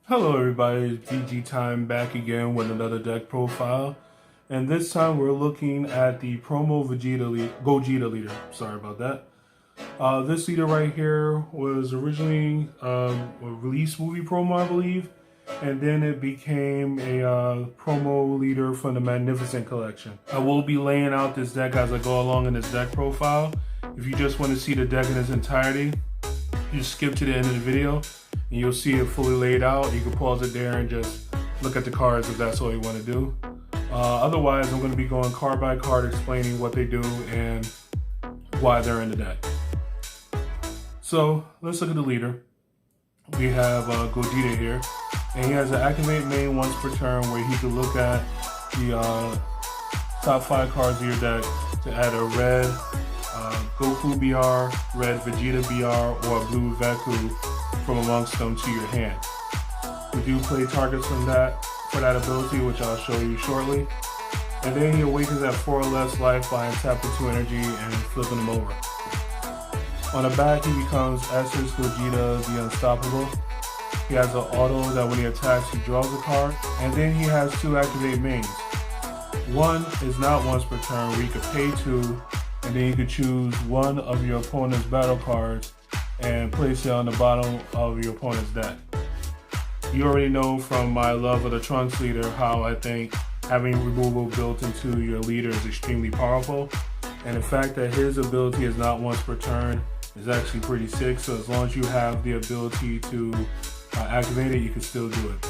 Hello everybody, it's VG Time back again with another deck profile. And this time we're looking at the promo Gogeta leader. Sorry about that. This leader right here was originally a release movie promo, I believe. And then it became a promo leader from the Magnificent collection. I will be laying out this deck as I go along in this deck profile. If you just want to see the deck in its entirety, you just skip to the end of the video and you'll see it fully laid out. You can pause it there and just look at the cards if that's all you want to do. Otherwise, I'm going to be going card by card explaining what they do and why they're in the deck. So let's look at the leader. We have Gogeta here, and he has an activate main once per turn where he can look at the top 5 cards of your deck to add a red Goku BR, red Vegeta BR, or a blue Veku from amongst them to your hand. We do play targets for that ability, which I'll show you shortly. And then he awakens at 4 or less life by tapping 2 energy and flipping them over. On the back, he becomes Essence Gogeta the Unstoppable. He has an auto that when he attacks, he draws a card. And then he has 2 activate mains. One is not once per turn, where you can pay 2, and then you can choose one of your opponent's battle cards and place it on the bottom of your opponent's deck. You already know from my love of the Trunks leader how I think having removal built into your leader is extremely powerful. And the fact that his ability is not once per turn is actually pretty sick. So as long as you have the ability to activate it, you can still do it.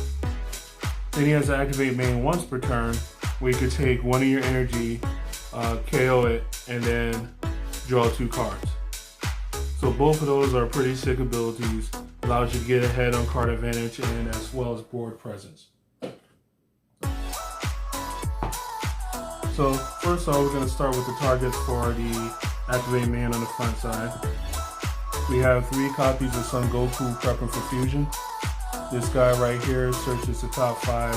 Then he has an activate main once per turn where you could take one of your energy, KO it, and then draw 2 cards. So both of those are pretty sick abilities. Allows you to get ahead on card advantage and as well as board presence. So first off, we're going to start with the targets for the activate main on the front side. We have 3 copies of Son Goku prepping for fusion. This guy right here searches the top 5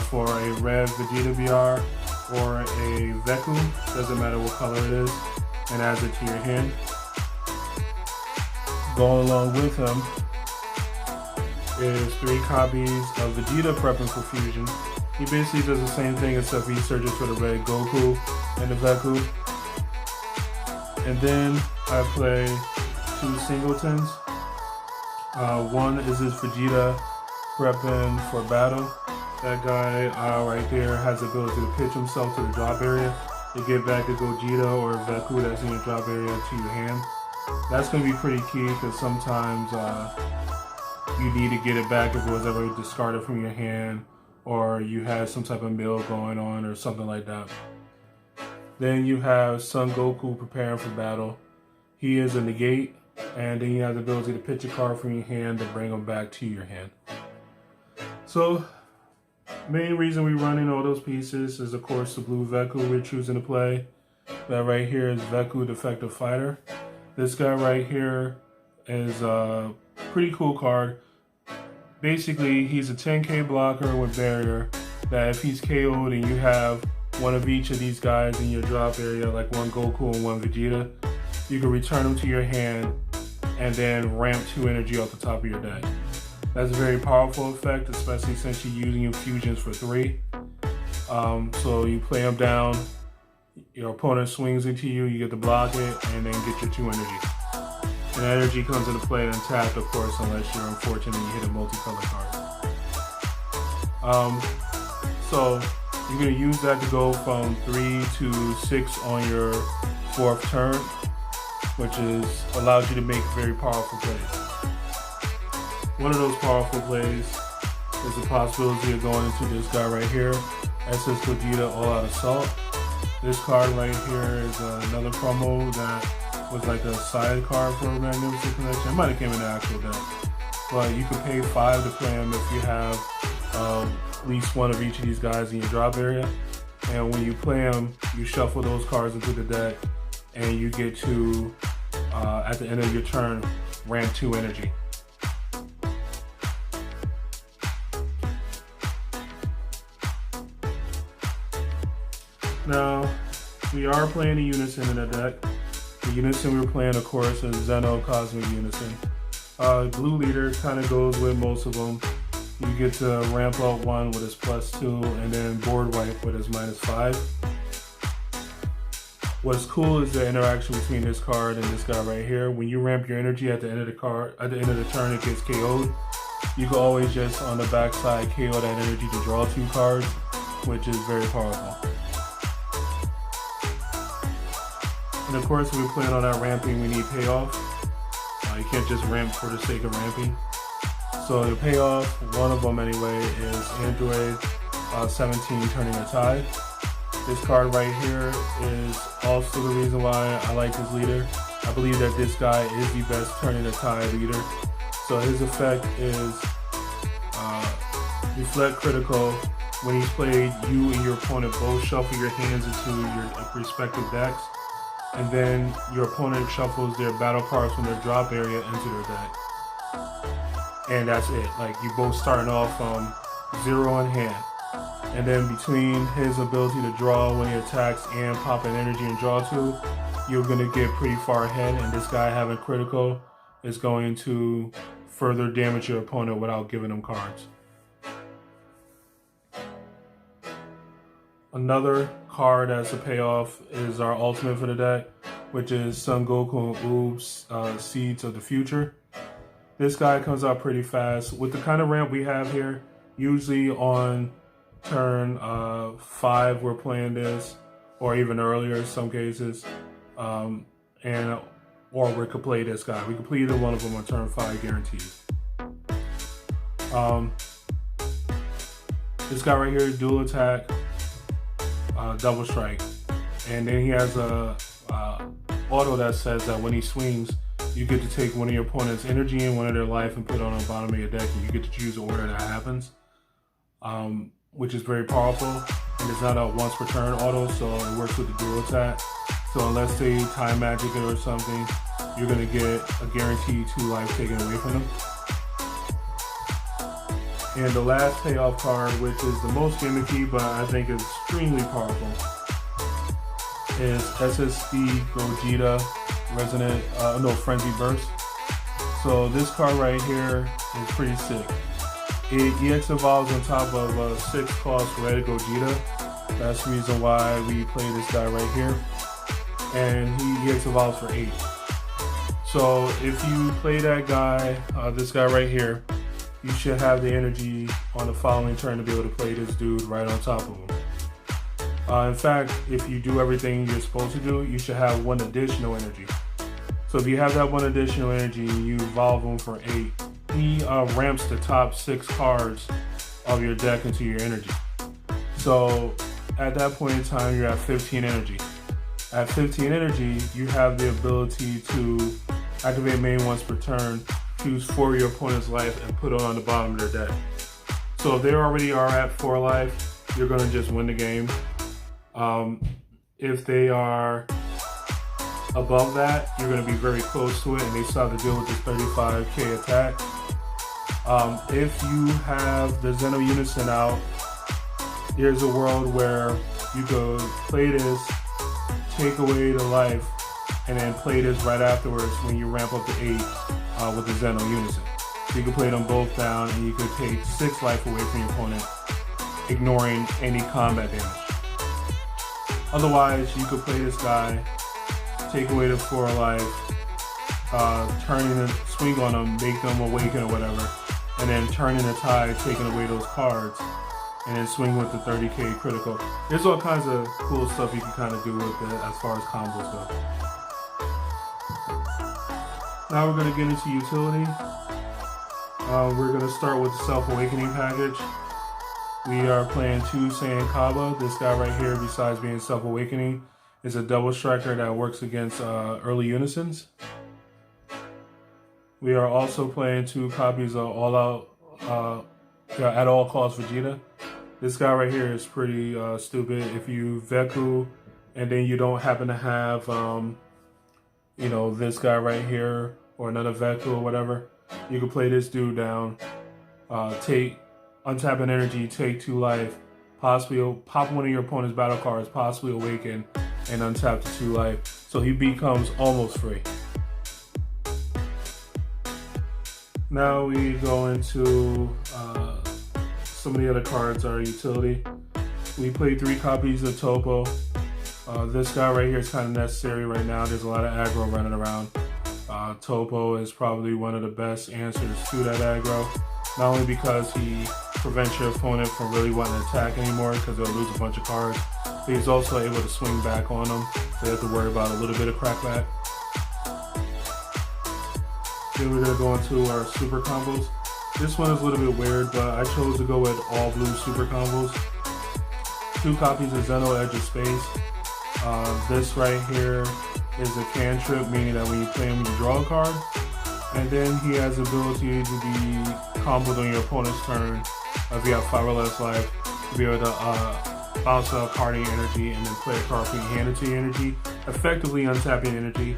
for a red Vegeta BR or a Veku, doesn't matter what color it is, and adds it to your hand. Going along with him is 3 copies of Vegeta prepping for fusion. He basically does the same thing except he searches for the red Goku and the Veku. And then I play 2 singletons. One is his Vegeta prepping for battle. That guy right there has the ability to pitch himself to the drop area to get back a Gogeta or a Veku that's in your drop area to your hand. That's going to be pretty key because sometimes you need to get it back if it was ever discarded from your hand or you had some type of mill going on or something like that. Then you have Son Goku preparing for battle. He is a negate, and then you have the ability to pitch a card from your hand to bring him back to your hand. So, main reason we're running all those pieces is of course the blue Veku we're choosing to play. That right here is Veku Defective Fighter. This guy right here is a pretty cool card. Basically, he's a 10k blocker with barrier that if he's KO'd and you have one of each of these guys in your drop area, like one Goku and one Vegeta, you can return them to your hand and then ramp 2 energy off the top of your deck. That's a very powerful effect, especially since you're using infusions for 3. So you play them down, your opponent swings into you, you get to block it, and then get your 2 energy. And that energy comes into play untapped, of course, unless you're unfortunate and you hit a multicolored card. So you're going to use that to go from 3 to 6 on your 4th turn, which allows you to make very powerful plays. One of those powerful plays is the possibility of going into this guy right here, SS Gogeta All Out Assault. This card right here is another promo that was like a side card for a Magnificent collection. It might have came in the actual deck. But you can pay 5 to play him if you have at least one of each of these guys in your drop area. And when you play him, you shuffle those cards into the deck and you get to, at the end of your turn, ramp 2 energy. Now, we are playing a Unison in the deck. The Unison we're playing, of course, is Zeno Cosmic Unison. Blue leader kind of goes with most of them. You get to ramp up one with his +2 and then board wipe with his -5. What's cool is the interaction between this card and this guy right here. When you ramp your energy at the end of the turn, it gets KO'd. You can always just on the backside KO that energy to draw 2 cards, which is very powerful. And of course, if we plan on that ramping, we need payoff. You can't just ramp for the sake of ramping. So the payoff, one of them anyway, is Android 17 turning a tide. This card right here is also the reason why I like this leader. I believe that this guy is the best turning a tide leader. So his effect is Reflect Critical. When he's played, you and your opponent both shuffle your hands into your respective decks. And then your opponent shuffles their battle cards from their drop area into their deck. And that's it. Like, you both starting off from 0 in hand. And then between his ability to draw when he attacks and pop an energy and draw 2, you're going to get pretty far ahead. And this guy having critical is going to further damage your opponent without giving them cards. Another card as a payoff is our ultimate for the deck, which is Son Goku and Oops, Seeds of the Future. This guy comes out pretty fast. With the kind of ramp we have here, usually on turn 5 we're playing this, or even earlier in some cases, or we could play this guy. We could play either one of them on turn 5 guaranteed. This guy right here is dual attack, double strike, and then he has a auto that says that when he swings, you get to take one of your opponent's energy and one of their life and put it on the bottom of your deck, and you get to choose the order that happens, which is very powerful. And it's not a once per turn auto, so it works with the dual attack. So unless they time magic it or something, you're gonna get a guaranteed 2 life taken away from them. And the last payoff card, which is the most gimmicky but I think is extremely powerful, is SSD Gogeta Frenzy Burst. So this card right here is pretty sick. It EX evolves on top of a 6-cost red Gogeta. That's the reason why we play this guy right here. And he EX evolves for 8. So if you play that guy, this guy right here, you should have the energy on the following turn to be able to play this dude right on top of him. In fact, if you do everything you're supposed to do, you should have 1 additional energy. So if you have that 1 additional energy, you evolve him for 8. He ramps the top 6 cards of your deck into your energy. So at that point in time, you're at 15 energy. At 15 energy, you have the ability to activate main once per turn, choose 4 of your opponent's life, and put it on the bottom of their deck. So if they already are at 4 life, you're going to just win the game. If they are above that, you're going to be very close to it, and they still have to deal with this 35k attack. If you have the Zeno Unison out, there's a world where you could play this, take away the life, and then play this right afterwards when you ramp up to 8 with the Zeno Unison. So you can play them both down, and you could take 6 life away from your opponent, ignoring any combat damage. Otherwise, you could play this guy, take away the 4 life, turning the swing on them, make them awaken or whatever, and then turning the tide, taking away those cards, and then swing with the 30k critical. There's all kinds of cool stuff you can kind of do with it as far as combos go. Now we're going to get into utility. We're going to start with the Self-Awakening package. We are playing 2 Saiyan Kaba. This guy right here, besides being Self-Awakening, is a double striker that works against early unisons. We are also playing 2 copies of All Out at All Costs Vegeta. This guy right here is pretty stupid. If you Veku and then you don't happen to have, this guy right here or another Veku or whatever, you can play this dude down, untap an energy, take 2 life, possibly pop one of your opponent's battle cards, possibly awaken, and untap the 2 life. So he becomes almost free. Now we go into some of the other cards are utility. We played 3 copies of Topo. This guy right here is kind of necessary right now. There's a lot of aggro running around. Topo is probably one of the best answers to that aggro. Not only because he prevents your opponent from really wanting to attack anymore because they'll lose a bunch of cards, but he's also able to swing back on them, so you have to worry about a little bit of crackback. Then we're going to go into our super combos. This one is a little bit weird, but I chose to go with all blue super combos. 2 copies of Zeno Edge of Space. This right here is a cantrip, meaning that when you play him, you draw a card. And then he has the ability to be comboed on your opponent's turn if you have 5 or less life, to be able to bounce out carding energy and then play a card being handed to your energy, effectively untapping energy.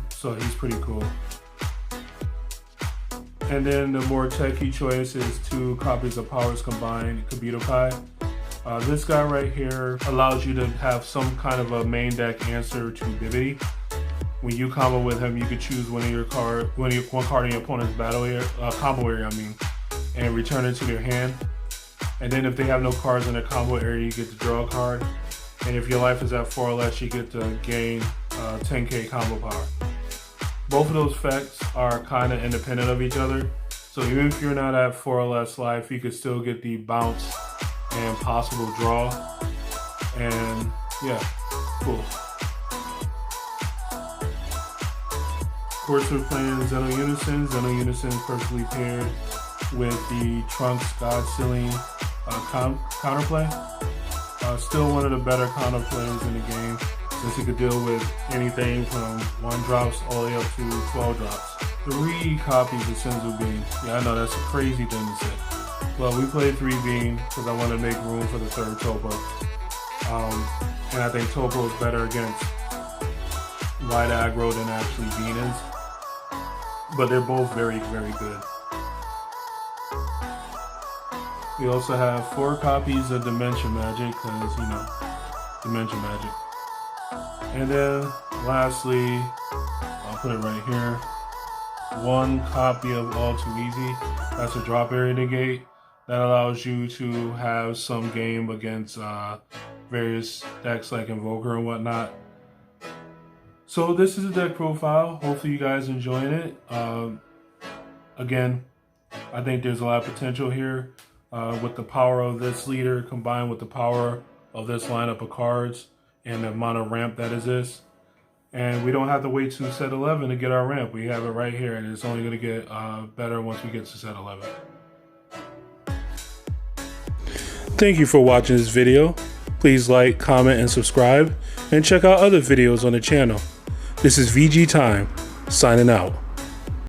So he's pretty cool. And then the more techie choice is 2 copies of Powers Combined Kabuto Kai. This guy right here allows you to have some kind of a main deck answer to Bibity. When you combo with him, you could choose one card in your opponent's battle area, combo area, and return it to their hand. And then if they have no cards in their combo area, you get to draw a card. And if your life is at 4 or less, you get to gain 10k combo power. Both of those effects are kind of independent of each other. So even if you're not at 4 or less life, you could still get the bounce and possible draw. And yeah, cool. Of course, we're playing Zeno Unison. Zeno Unison is perfectly paired with the Trunks God Sealing counterplay. Still one of the better counterplays in the game, since he could deal with anything from 1 drops all the way up to 12 drops. 3 copies of Senzu Bean. Yeah, I know that's a crazy thing to say. Well, we played 3 Bean because I want to make room for the 3rd Topo. And I think Topo is better against wide aggro than actually Bean is. But they're both very, very good. We also have 4 copies of Dimension Magic because, you know, Dimension Magic. And then lastly, I'll put it right here, 1 copy of All Too Easy. That's a drop area negate that allows you to have some game against various decks like Invoker and whatnot. So this is a deck profile. Hopefully you guys enjoying it. Again, I think there's a lot of potential here with the power of this leader combined with the power of this lineup of cards and the amount of ramp that exists. And we don't have to wait to set 11 to get our ramp. We have it right here, and it's only going to get better once we get to set 11. Thank you for watching this video. Please like, comment, and subscribe, and check out other videos on the channel. This is VG Time, signing out.